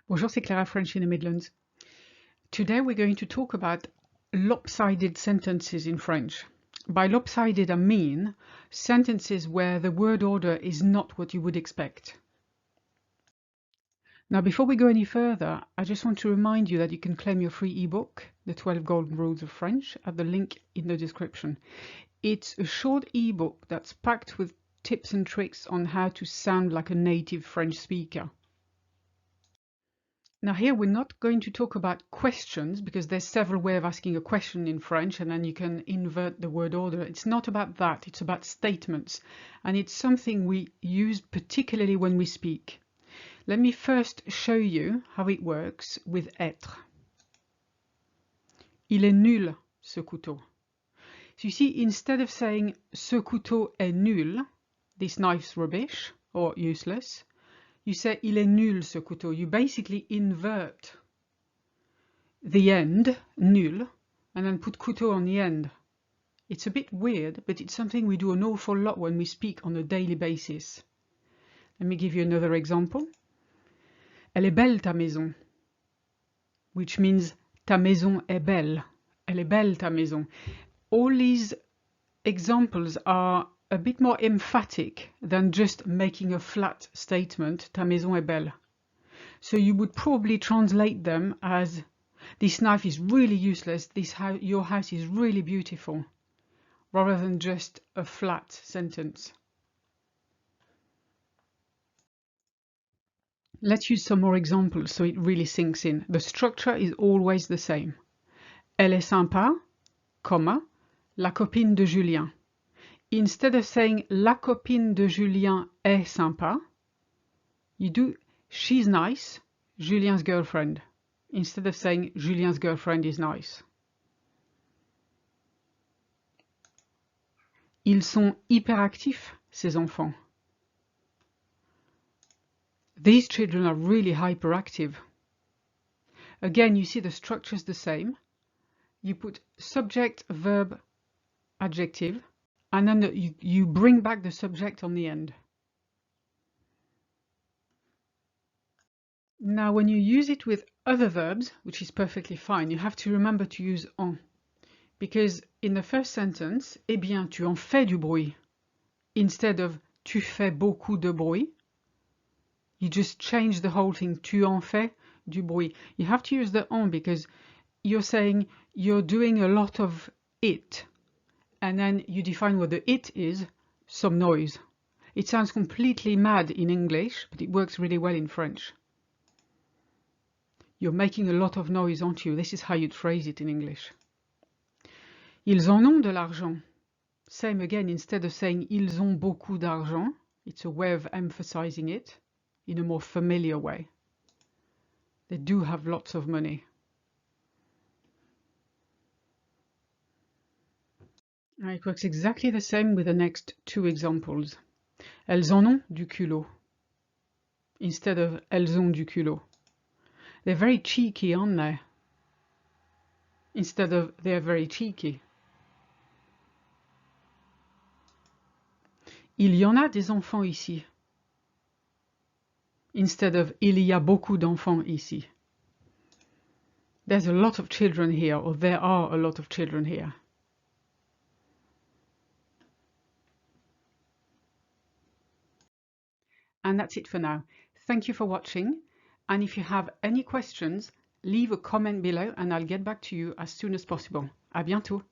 Bonjour, c'est Clara, French in the Midlands. Today we're going to talk about lopsided sentences in French. By lopsided I mean sentences where the word order is not what you would expect. Now before we go any further, I just want to remind you that you can claim your free ebook, The 12 Golden Rules of French, at the link in the description. It's a short ebook that's packed with tips and tricks on how to sound like a native French speaker. Now here we're not going to talk about questions because there's several ways of asking a question in French and then you can invert the word order. It's not about that, it's about statements, and it's something we use particularly when we speak. Let me first show you how it works with être. Il est nul ce couteau. So you see, instead of saying ce couteau est nul, this knife's rubbish or useless, you say il est nul ce couteau. You basically invert the end, nul, and then put couteau on the end. It's a bit weird, but it's something we do an awful lot when we speak on a daily basis. Let me give you another example. Elle est belle ta maison, which means ta maison est belle. Elle est belle ta maison. All these examples are a bit more emphatic than just making a flat statement, ta maison est belle. So you would probably translate them as, this knife is really useless, your house is really beautiful, rather than just a flat sentence. Let's use some more examples so it really sinks in. The structure is always the same. Elle est sympa, comma, la copine de Julien. Instead of saying la copine de Julien est sympa, you do she's nice, Julien's girlfriend, instead of saying Julien's girlfriend is nice. Ils sont hyperactifs, ces enfants. These children are really hyperactive. Again, you see the structure is the same. You put subject, verb, adjective, and then you bring back the subject on the end. Now, when you use it with other verbs, which is perfectly fine, you have to remember to use en. Because in the first sentence, eh bien, tu en fais du bruit, instead of tu fais beaucoup de bruit, you just change the whole thing, tu en fais du bruit. You have to use the en because you're saying you're doing a lot of it. And then you define what the it is, some noise. It sounds completely mad in English, but it works really well in French. You're making a lot of noise, aren't you? This is how you'd phrase it in English. Ils en ont de l'argent. Same again, instead of saying ils ont beaucoup d'argent, it's a way of emphasizing it in a more familiar way. They do have lots of money. It works exactly the same with the next two examples. Elles en ont du culot, instead of elles ont du culot. They're very cheeky, aren't they? Instead of they're very cheeky. Il y en a des enfants ici. Instead of il y a beaucoup d'enfants ici. There's a lot of children here, or there are a lot of children here. And that's it for now. Thank you for watching. And if you have any questions, leave a comment below and I'll get back to you as soon as possible. À bientôt.